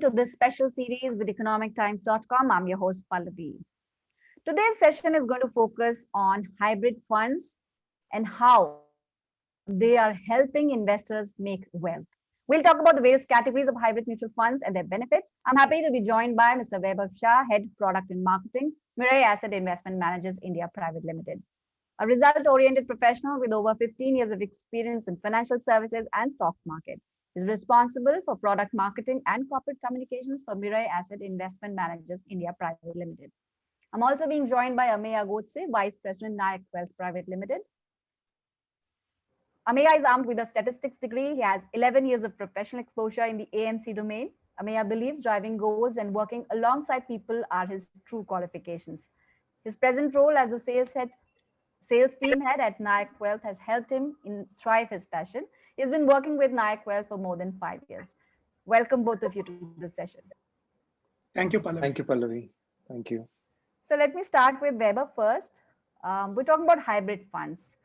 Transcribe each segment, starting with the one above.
to this special series with economictimes.com. I'm your host, Pallavi. Today's session is going to focus on hybrid funds and how they are helping investors make wealth. We'll talk about the various categories of hybrid mutual funds and their benefits. I'm happy to be joined by Mr. Vaibhav Shah, Head Product and Marketing, Mirae Asset Investment Managers India Private Limited. A result-oriented professional with over 15 years of experience in financial services and stock market. Is responsible for product marketing and corporate communications for Mirae Asset Investment Managers India Private Limited. I'm also being joined by Ameya Godse, Vice President, Nayak Wealth Private Limited. Ameya is armed with a statistics degree. He has 11 years of professional exposure in the AMC domain. Ameya believes driving goals and working alongside people are his true qualifications. His present role as the sales team head at Nayak Wealth has helped him thrive his passion. He's been working with Nayak Wealth for more than 5 years. Welcome both of you to this session. Thank you, Pallavi. Thank you, Pallavi. Thank you. So let me start with Weber first. We're talking about hybrid funds.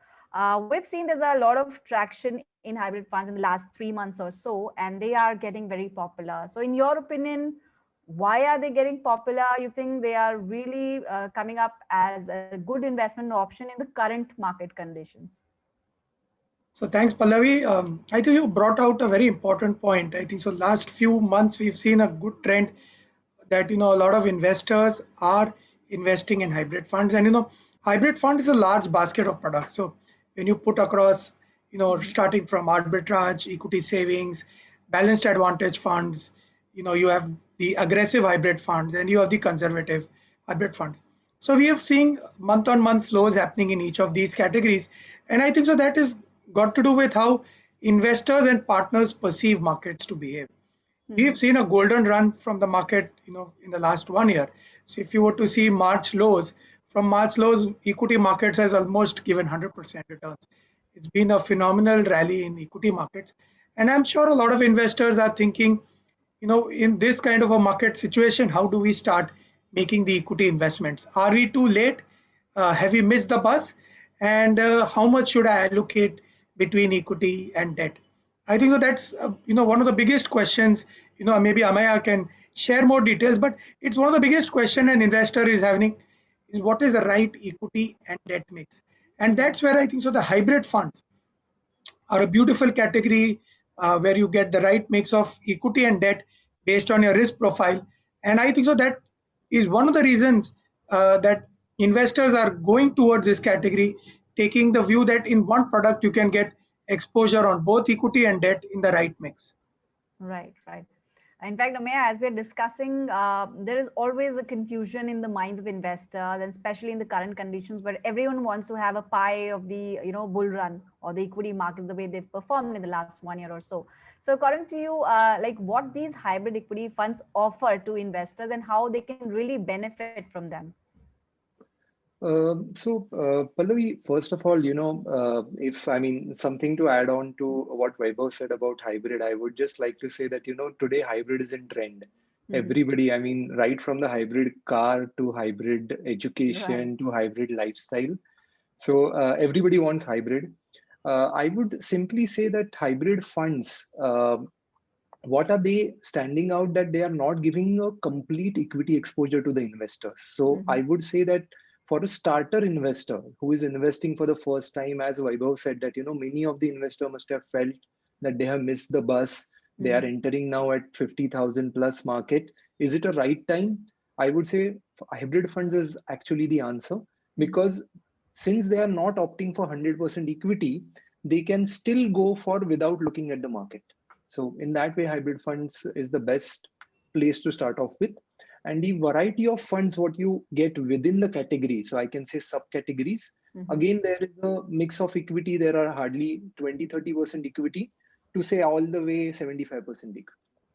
We've seen there's a lot of traction in hybrid funds in the last 3 months or so, and they are getting very popular. So in your opinion, why are they getting popular? You think they are really coming up as a good investment option in the current market conditions? So thanks, Pallavi. I think you brought out a very important point. I think so last few months, we've seen a good trend that, a lot of investors are investing in hybrid funds. And, hybrid fund is a large basket of products. So when you put across, starting from arbitrage, equity savings, balanced advantage funds, you have the aggressive hybrid funds and you have the conservative hybrid funds. So we have seen month on month flows happening in each of these categories. And I think so that is got to do with how investors and partners perceive markets to behave. We've seen a golden run from the market, in the last 1 year. So if you were to see March lows, from March lows, equity markets has almost given 100% returns. It's been a phenomenal rally in equity markets. And I'm sure a lot of investors are thinking, in this kind of a market situation, how do we start making the equity investments? Are we too late? Have we missed the bus? And how much should I allocate between equity and debt? I think so that's one of the biggest questions. Maybe Ameya can share more details, but it's one of the biggest questions an investor is having is what is the right equity and debt mix. And that's where I think so the hybrid funds are a beautiful category where you get the right mix of equity and debt based on your risk profile. And I think so that is one of the reasons that investors are going towards this category, taking the view that in one product you can get exposure on both equity and debt in the right mix. Right. In fact, Ameya, as we're discussing, there is always a confusion in the minds of investors, and especially in the current conditions where everyone wants to have a pie of the bull run or the equity market the way they've performed in the last 1 year or so. So according to you, what these hybrid equity funds offer to investors and how they can really benefit from them? Pallavi, first of all, something to add on to what Vaibhav said about hybrid, I would just like to say that, today hybrid is in trend. Everybody, right from the hybrid car to hybrid education to hybrid lifestyle. So everybody wants hybrid. I would simply say that hybrid funds, what are they standing out that they are not giving a complete equity exposure to the investors? So I would say that for a starter investor who is investing for the first time, as Vaibhav said, that many of the investors must have felt that they have missed the bus. They are entering now at 50,000 plus market. Is it a right time? I would say hybrid funds is actually the answer, because since they are not opting for 100% equity, they can still go for without looking at the market. So in that way, hybrid funds is the best place to start off with. And the variety of funds, what you get within the category, so I can say subcategories. Again, there is a mix of equity. There are hardly 20-30% equity to say all the way 75% equity.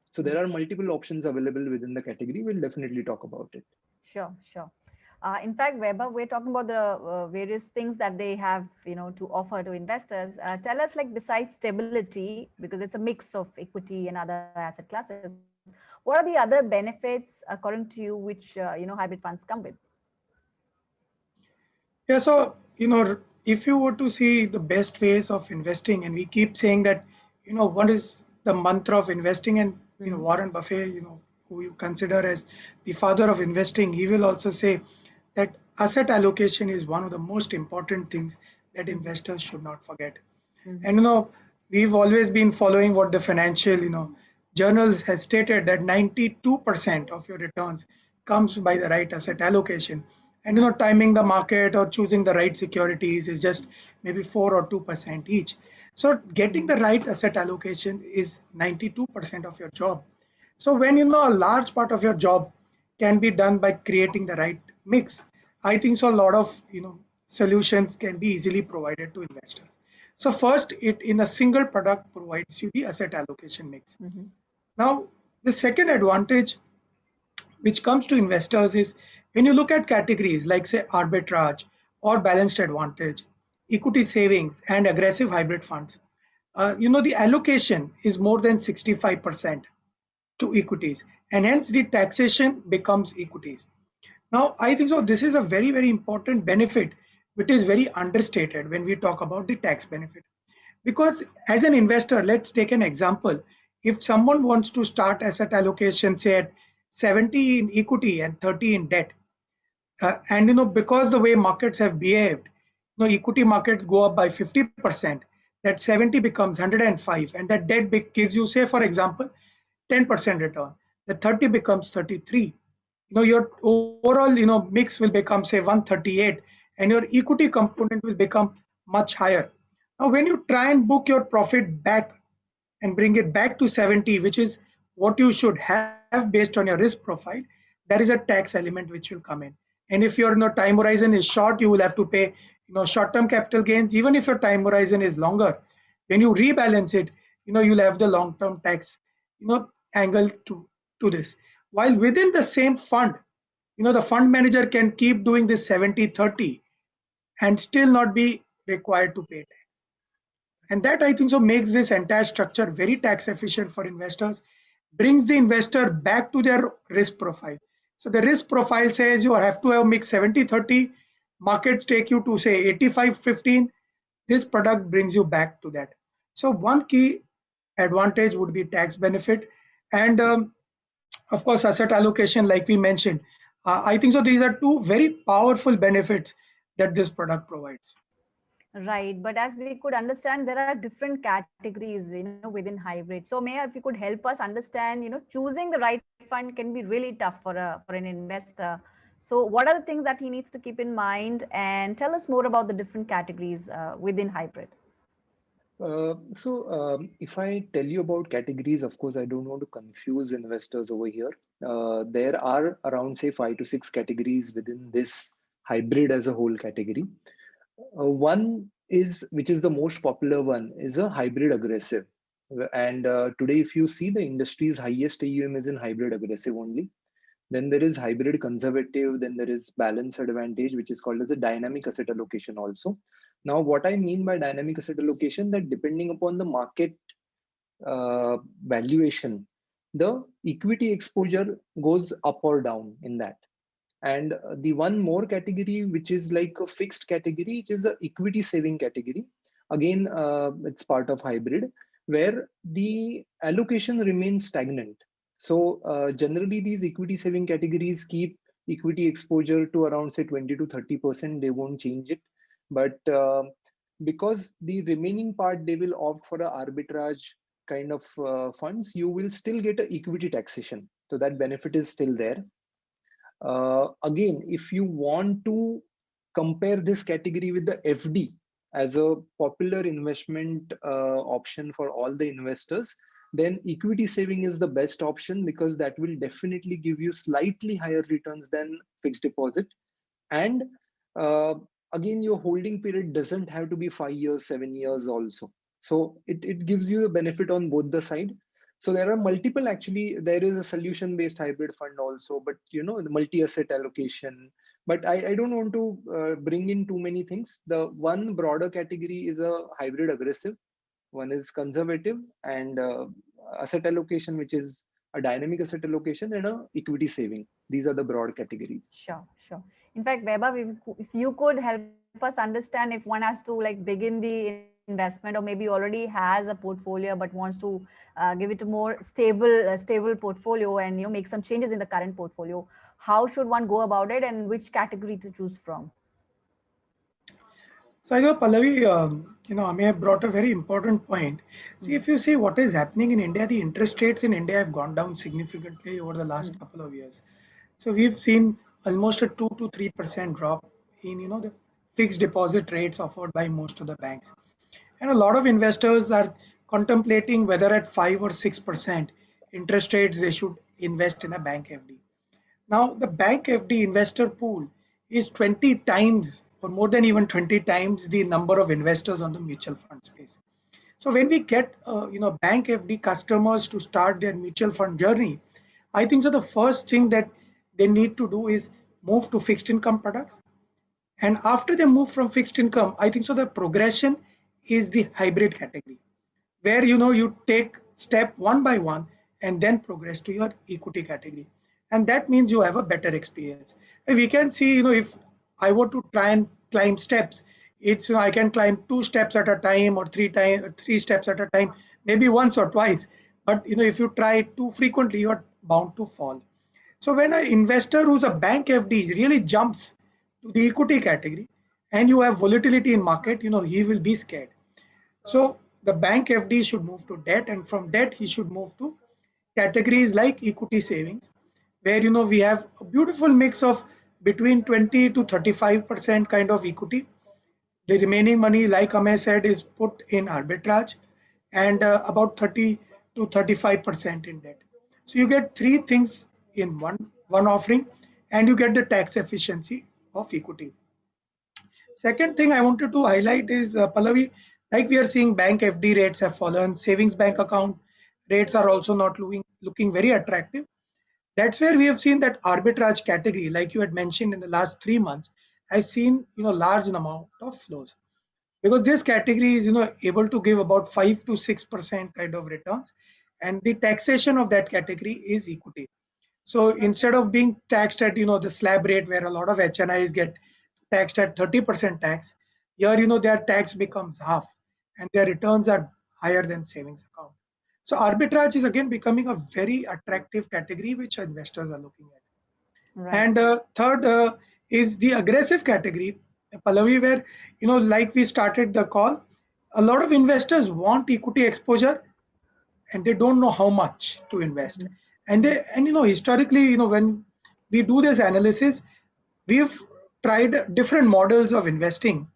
So there are multiple options available within the category. We'll definitely talk about it. Sure. In fact, Weber, we're talking about the various things that they have, to offer to investors. Tell us, besides stability, because it's a mix of equity and other asset classes, what are the other benefits, according to you, which hybrid funds come with? Yeah, so if you were to see the best ways of investing, and we keep saying that what is the mantra of investing, and Warren Buffett who you consider as the father of investing, he will also say that asset allocation is one of the most important things that investors should not forget. And we've always been following what the financial, journal has stated that 92% of your returns comes by the right asset allocation. And timing the market or choosing the right securities is just maybe 4 or 2% each. So getting the right asset allocation is 92% of your job. So when a large part of your job can be done by creating the right mix, I think so a lot of solutions can be easily provided to investors. So first, it in a single product provides you the asset allocation mix. Now, the second advantage which comes to investors is when you look at categories like say arbitrage or balanced advantage, equity savings and aggressive hybrid funds. The allocation is more than 65% to equities, and hence the taxation becomes equities. Now, I think so. This is a very, very important benefit, which is very understated when we talk about the tax benefit. Because as an investor, let's take an example. If someone wants to start asset allocation, say at 70 in equity and 30 in debt, and because the way markets have behaved, equity markets go up by 50%, that 70 becomes 105, and that debt gives you, say, for example, 10% return. The 30 becomes 33. Your overall mix will become say 138, and your equity component will become much higher. Now when you try and book your profit back and bring it back to 70, which is what you should have based on your risk profile, there is a tax element which will come in. And if your time horizon is short, you will have to pay short-term capital gains. Even if your time horizon is longer, when you rebalance it, you'll have the long-term tax angle to this. While within the same fund, the fund manager can keep doing this 70-30 and still not be required to pay tax. And that I think so makes this entire structure very tax efficient for investors, brings the investor back to their risk profile. So the risk profile says you have to have mix 70-30, markets take you to say 85-15, this product brings you back to that. So one key advantage would be tax benefit, and of course asset allocation like we mentioned. I think so these are two very powerful benefits that this product provides. Right, but as we could understand, there are different categories, within hybrid. So, Maya, if you could help us understand, choosing the right fund can be really tough for an investor. So, what are the things that he needs to keep in mind? And tell us more about the different categories within hybrid. If I tell you about categories, of course, I don't want to confuse investors over here. There are around, say, 5 to 6 categories within this hybrid as a whole category. One is, which is the most popular one, is a hybrid aggressive. And today, if you see the industry's highest AUM is in hybrid aggressive only. Then there is hybrid conservative, then there is balance advantage, which is called as a dynamic asset allocation also. Now, what I mean by dynamic asset allocation, that depending upon the market valuation, the equity exposure goes up or down in that. And the one more category, which is like a fixed category, which is the equity saving category. Again, it's part of hybrid, where the allocation remains stagnant. So generally, these equity saving categories keep equity exposure to around say 20 to 30%. They won't change it. But because the remaining part, they will opt for a arbitrage kind of funds, you will still get an equity taxation. So that benefit is still there. Again, if you want to compare this category with the FD as a popular investment option for all the investors, then equity saving is the best option, because that will definitely give you slightly higher returns than fixed deposit. And again, your holding period doesn't have to be 5 years, 7 years also. So it gives you the benefit on both the side. So there are multiple, actually, there is a solution-based hybrid fund also, but the multi-asset allocation. But I don't want to bring in too many things. The one broader category is a hybrid aggressive, one is conservative, and asset allocation, which is a dynamic asset allocation, and a equity saving. These are the broad categories. Sure, sure. In fact, Vaibhav, if you could help us understand, if one has to like begin the investment, or maybe already has a portfolio but wants to give it a more stable portfolio, and make some changes in the current portfolio, how should one go about it, and which category to choose from? So I know Pallavi, Amey have brought a very important point. See, Mm, if you see what is happening in India, the interest rates in India have gone down significantly over the last mm, couple of years. So we've seen almost a 2 to 3% drop in the fixed deposit rates offered by most of the banks, and a lot of investors are contemplating whether at 5 or 6% interest rates they should invest in a bank FD. Now, the bank FD investor pool is 20 times or more than even 20 times the number of investors on the mutual fund space. So when we get bank FD customers to start their mutual fund journey, I think so the first thing that they need to do is move to fixed income products. And after they move from fixed income, I think so the progression is the hybrid category, where you take step one by one and then progress to your equity category, and that means you have a better experience. And we can see, if I were to try and climb steps, it's I can climb 2 steps at a time, or 3 steps at a time, maybe once or twice. But if you try too frequently, you're bound to fall. So when an investor who's a bank FD really jumps to the equity category, and you have volatility in market, he will be scared. So the bank FD should move to debt, and from debt he should move to categories like equity savings, where we have a beautiful mix of between 20 to 35% kind of equity. The remaining money, like Amey said, is put in arbitrage, and about 30 to 35% in debt. So you get three things in one offering, and you get the tax efficiency of equity. Second thing I wanted to highlight is, Pallavi, like we are seeing bank FD rates have fallen, savings bank account rates are also not looking very attractive. That's where we have seen that arbitrage category, like you had mentioned, in the last 3 months, has seen large amount of flows, because this category is able to give about 5 to 6% kind of returns, and the taxation of that category is equity. So instead of being taxed at the slab rate where a lot of HNIs get taxed at 30% tax, here their tax becomes half, and their returns are higher than savings account. So arbitrage is again becoming a very attractive category which investors are looking at. right. And third is the aggressive category, Pallavi, where like we started the call, a lot of investors want equity exposure and they don't know how much to invest. Mhm, And mhm, historically, when we do this analysis, we've tried different models of investing,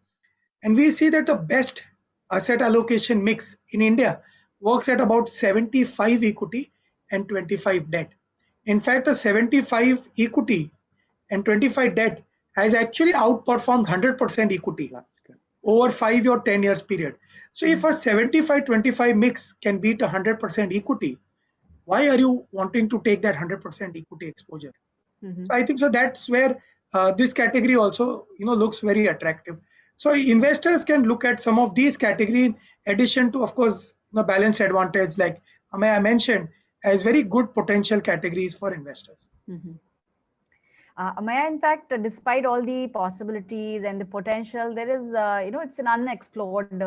and we see that the best asset allocation mix in India works at about 75 equity and 25 debt. In fact, a 75 equity and 25 debt has actually outperformed 100% equity over 5 or 10 years period. So if mhm, a 75-25 mix can beat 100% equity, why are you wanting to take that 100% equity exposure? mhm. So I think so that's where this category also looks very attractive. So investors can look at some of these category in addition to, of course, balanced advantage, like I mentioned, as very good potential categories for investors. Mhm. Maya, in fact, despite all the possibilities and the potential, there is, it's an unexplored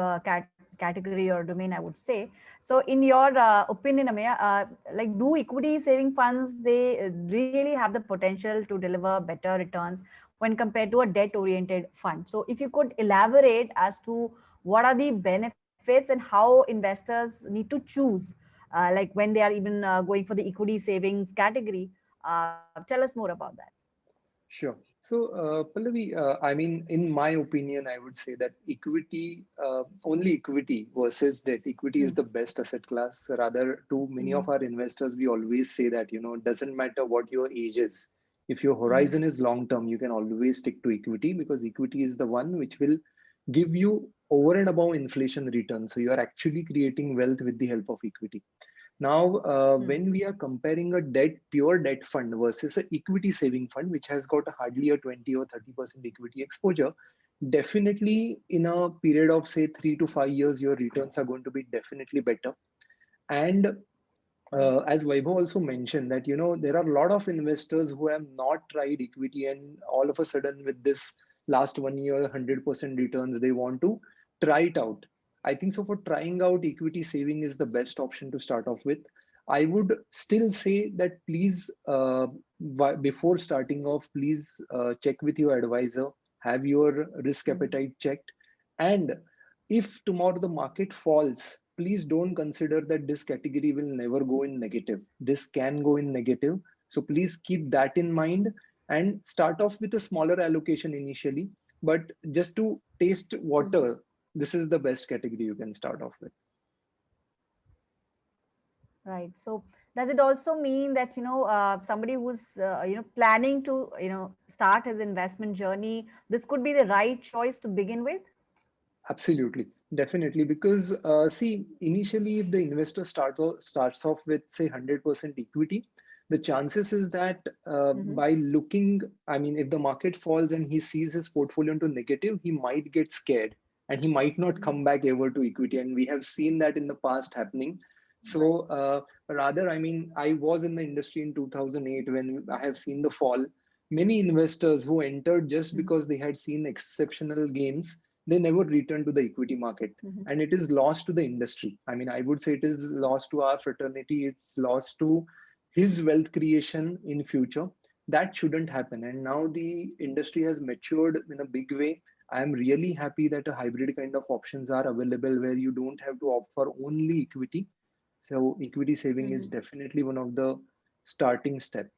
category or domain, I would say. So, in your opinion, Amaya, like, do equity saving funds, they really have the potential to deliver better returns when compared to a debt-oriented fund? So, if you could elaborate as to what are the benefits and how investors need to choose, like when they are even going for the equity savings category, tell us more about that. Sure. So, Pallavi, I mean, in my opinion, I would say that equity, only equity versus debt, equity is Mm, the best asset class. Rather, to many mhm, of our investors, we always say that, it doesn't matter what your age is. If your mhm, horizon is long term, you can always stick to equity, because equity is the one which will give you over and above inflation return. So you are actually creating wealth with the help of equity. Now, mm, when we are comparing a pure debt fund versus an equity saving fund, which has got hardly a 20 or 30% equity exposure, definitely in a period of say 3 to 5 years, your returns are going to be definitely better. And as Vaibhav also mentioned that, there are a lot of investors who have not tried equity, and all of a sudden with this last 1 year, 100% returns, they want to try it out. I think so for trying out, equity saving is the best option to start off with. I would still say that please, before starting off, please check with your advisor, have your risk Mhm. appetite checked. And if tomorrow the market falls, please don't consider that this category will never go in negative. This can go in negative. So please keep that in mind and start off with a smaller allocation initially. But just to taste Mhm. water, this is the best category you can start off with. Right. So does it also mean that, somebody who's, planning to, start his investment journey, this could be the right choice to begin with? Absolutely, definitely. Because see, initially, if the investor starts off with say 100% equity, the chances is that Mm-hmm. by looking, I mean, if the market falls and he sees his portfolio into negative, he might get scared and he might not Mm-hmm. come back ever to equity. And we have seen that in the past happening. Right. So rather, I mean, I was in the industry in 2008 when I have seen the fall. Many investors who entered just Mm-hmm. because they had seen exceptional gains, they never return to the equity market, Mm-hmm. and it is lost to the industry. I mean, I would say it is lost to our fraternity, it's lost to his wealth creation in future. That shouldn't happen, and now the industry has matured in a big way. I am really happy that a hybrid kind of options are available where you don't have to opt for only equity. So equity saving is Mm-hmm. definitely one of the starting step.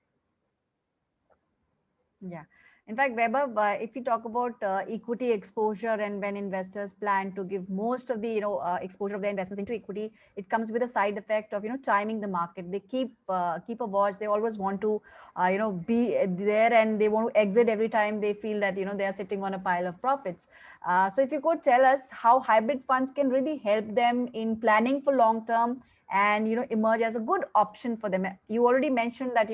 Yeah. In fact, Weber, if you talk about equity exposure and when investors plan to give most of the exposure of their investments into equity, it comes with a side effect of timing the market. They keep a watch. They always want to be there, and they want to exit every time they feel that they are sitting on a pile of profits. So if you could tell us how hybrid funds can really help them in planning for long term and emerge as a good option for them. You already mentioned that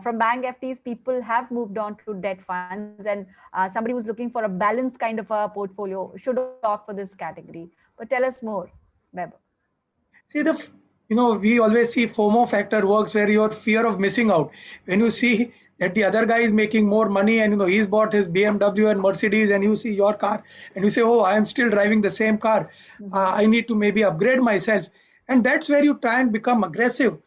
from bank FTs, people have moved on to debt funds, and somebody who's looking for a balanced kind of a portfolio should opt for this category. But tell us more, Web. See we always see FOMO factor works where your fear of missing out. When you see that the other guy is making more money and he's bought his BMW and Mercedes, and you see your car and you say, oh, I am still driving the same car. Mm-hmm. I need to maybe upgrade myself. And that's where you try and become aggressive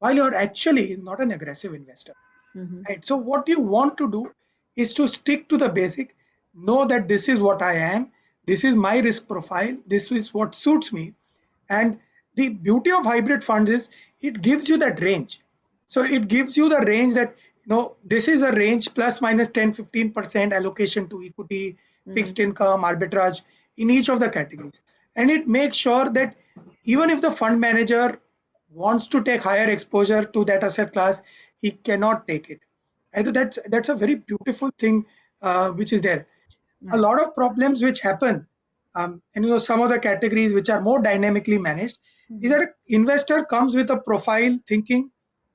while you're actually not an aggressive investor. Mm-hmm. Right. So what you want to do is to stick to the basic, know that this is what I am, this is my risk profile, this is what suits me. And the beauty of hybrid funds is it gives you that range. So it gives you the range that this is a range plus minus 10-15% allocation to equity, Mm-hmm. fixed income, arbitrage in each of the categories. And it makes sure that even if the fund manager wants to take higher exposure to that asset class, he cannot take it. I think that's a very beautiful thing which is there. A Right. lot of problems which happen, and some of the categories which are more dynamically managed, is Mm-hmm. that an investor comes with a profile thinking,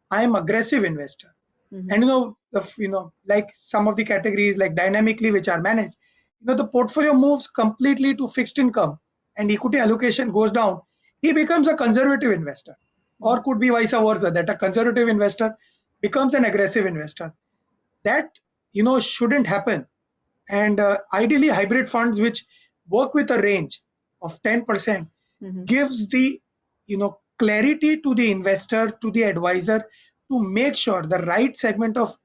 I am aggressive investor, Mm-hmm. and like some of the categories like dynamically which are managed, the portfolio moves completely to fixed income and equity allocation goes down. He becomes a conservative investor, or could be vice versa, that a conservative investor becomes an aggressive investor. That shouldn't happen. And ideally hybrid funds which work with a range of 10% Mm-hmm. gives the clarity to the investor, to the advisor, to make sure the right segment of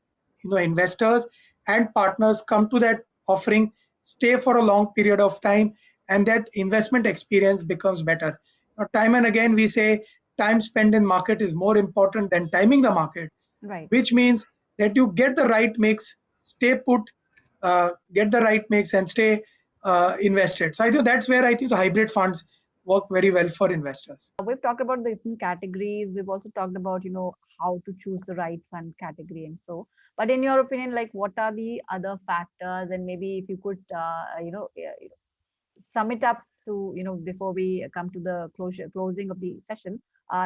investors and partners come to that offering, stay for a long period of time, and that investment experience becomes better. Now, time and again we say time spent in market is more important than timing the market, Right. which means that you get the right mix, stay put, get the right mix, and stay invested. So I think that's where I think the hybrid funds work very well for investors. We've talked about the different categories. We've also talked about, how to choose the right fund category and so. But in your opinion, like what are the other factors? And maybe if you could, sum it up to before we come to the closing of the session,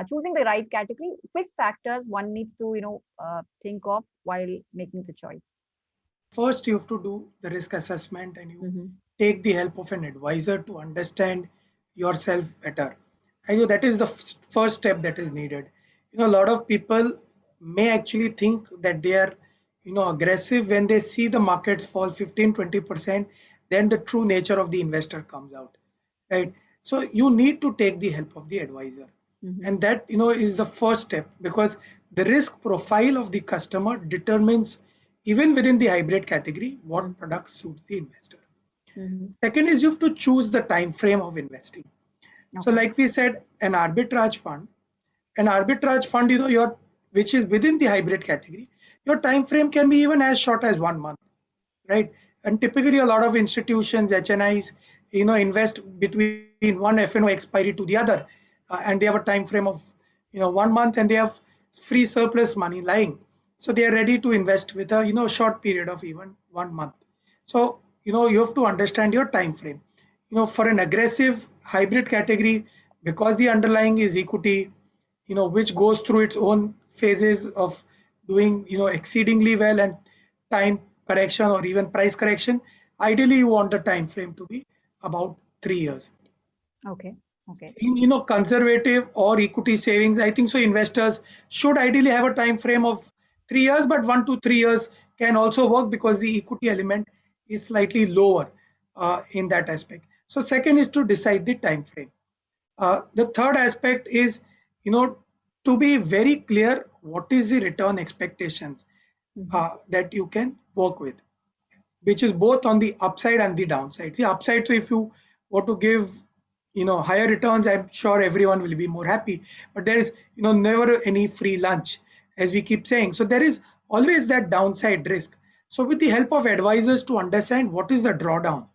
choosing the right category, quick factors one needs to think of while making the choice. First, you have to do the risk assessment and you Mm-hmm. take the help of an advisor to understand yourself better. I know that is the first step that is needed. A lot of people may actually think that they are, aggressive when they see the markets fall 15-20%, then the true nature of the investor comes out, right? So you need to take the help of the advisor. And that is the first step, because the risk profile of the customer determines, even within the hybrid category, what product suits the investor. Second is you have to choose the time frame of investing. So like we said, an arbitrage fund, your which is within the hybrid category, your time frame can be even as short as 1 month, right? And typically a lot of institutions, HNIs, invest between one F&O expiry to the other, and they have a time frame of 1 month, and they have free surplus money lying, so they are ready to invest with a short period of even 1 month. So you have to understand your time frame. For an aggressive hybrid category, because the underlying is equity, which goes through its own phases of doing exceedingly well and time correction or even price correction, ideally you want the time frame to be about 3 years. Okay. In conservative or equity savings, I think so investors should ideally have a time frame of 3 years, but 1 to 3 years can also work because the equity element is slightly lower in that aspect. So second is to decide the time frame. The third aspect is to be very clear what is the return expectations that you can work with, which is both on the upside and the downside. The upside, so if you want to give higher returns, I'm sure everyone will be more happy, but there is never any free lunch, as we keep saying. So there is always that downside risk. So with the help of advisors to understand what is the drawdown,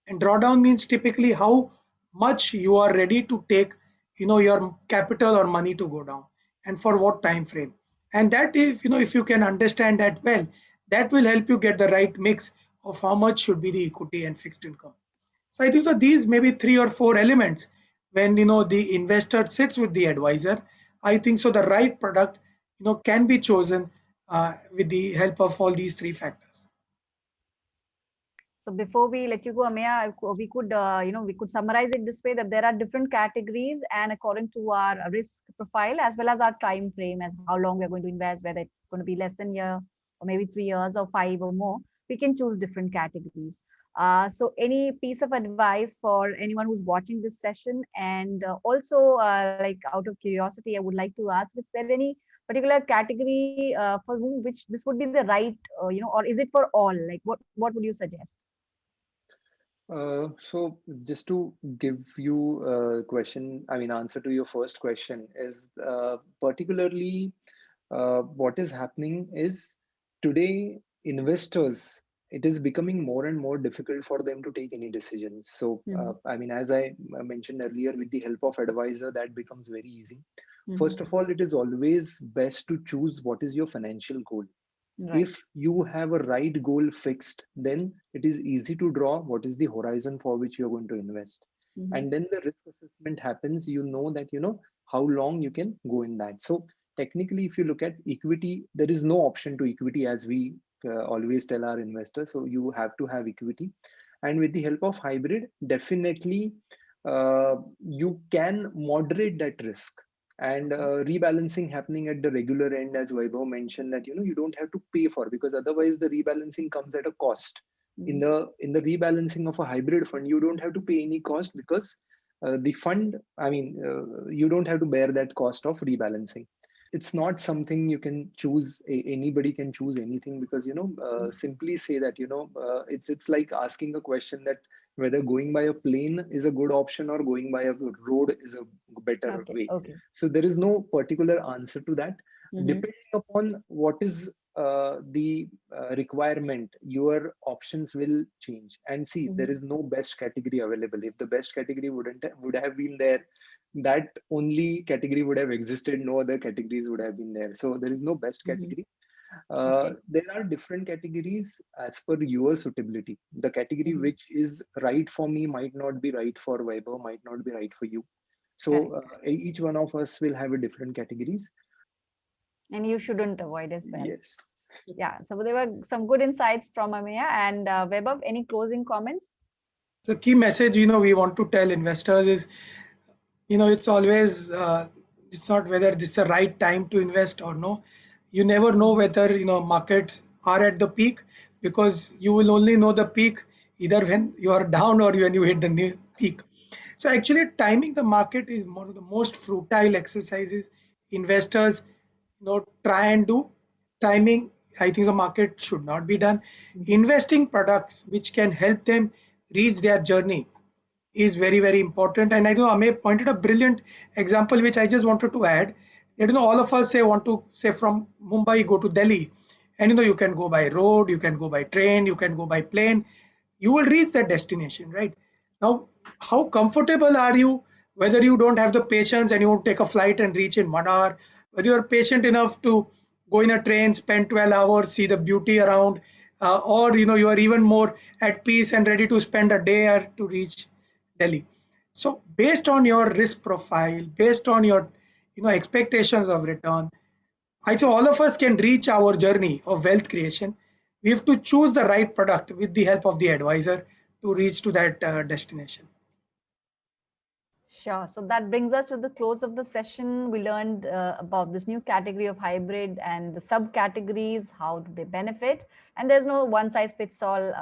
and drawdown means typically how much you are ready to take your capital or money to go down, and for what time frame. And that, if you can understand that well, that will help you get the right mix of how much should be the equity and fixed income. So I think that these maybe 3 or 4 elements, when the investor sits with the advisor, I think so the right product can be chosen with the help of all these 3 factors. So before we let you go, Ameya, we could, we could summarize it this way, that there are different categories, and according to our risk profile as well as our time frame, as how long we're going to invest, whether it's going to be less than a year or maybe 3 years or 5 or more, we can choose different categories. So any piece of advice for anyone who's watching this session? And also, like out of curiosity, I would like to ask if there any particular category for whom which this would be the right, or is it for all? Like what would you suggest? So just to give you a question, answer to your first question is particularly what is happening is today investors, it is becoming more and more difficult for them to take any decisions. So, as I mentioned earlier, with the help of advisor, that becomes very easy. First of all, it is always best to choose what is your financial goal. Right. If you have a right goal fixed, then it is easy to draw what is the horizon for which you're going to invest. And then the risk assessment happens, that how long you can go in that. So technically, if you look at equity, there is no option to equity, as we always tell our investors. So you have to have equity. And with the help of hybrid, definitely you can moderate that risk. And rebalancing happening at the regular end, as Vaibhav mentioned, that you don't have to pay for, because otherwise the rebalancing comes at a cost. In the rebalancing of a hybrid fund, you don't have to pay any cost, because the fund, you don't have to bear that cost of rebalancing. It's not something you can choose. Anybody can choose anything, because simply say that it's like asking a question that whether going by a plane is a good option or going by a road is a better way. So there is no particular answer to that. Depending upon what is the requirement, your options will change. And see, there is no best category available. If the best category would have been there, that only category would have existed. No other categories would have been there. So there is no best category. There are different categories as per your suitability. The category which is right for me might not be right for Vaibhav, might not be right for you. So each one of us will have a different categories. And you shouldn't avoid as well. Yes. Yeah. So there were some good insights from Ameya. And Vaibhav, any closing comments? The key message we want to tell investors is it's always it's not whether this is the right time to invest or no. You never know whether markets are at the peak, because you will only know the peak either when you are down or when you hit the peak. So actually timing the market is one of the most futile exercises investors try and do. Timing, I think the market should not be done. Investing products which can help them reach their journey is very, very important. And I know Amey pointed a brilliant example, which I just wanted to add. That, all of us say want to say from Mumbai go to Delhi, and you can go by road, you can go by train, you can go by plane, you will reach that destination, right? Now, how comfortable are you? Whether you don't have the patience and you take a flight and reach in 1 hour, whether you're patient enough to go in a train, spend 12 hours, see the beauty around, or you are even more at peace and ready to spend a day or to reach Delhi. So based on your risk profile, based on your expectations of return, I think all of us can reach our journey of wealth creation. We have to choose the right product with the help of the advisor to reach to that destination. Sure. So that brings us to the close of the session. We learned about this new category of hybrid and the subcategories, how do they benefit? And there's no one size fits all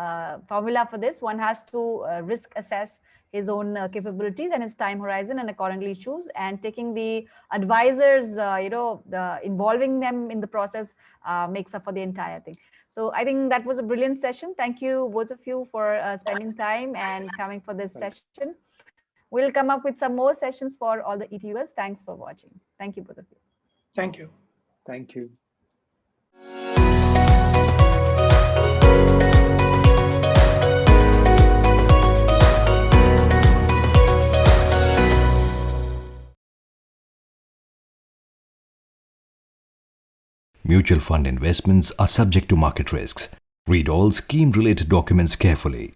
formula for this. One has to risk assess his own capabilities and his time horizon and accordingly choose, and taking the advisors, involving them in the process makes up for the entire thing. So I think that was a brilliant session. Thank you, both of you, for spending time and coming for this session. We'll come up with some more sessions for all the ET viewers. Thanks for watching. Thank you, both of you. Thank you. Thank you. Mutual fund investments are subject to market risks. Read all scheme-related documents carefully.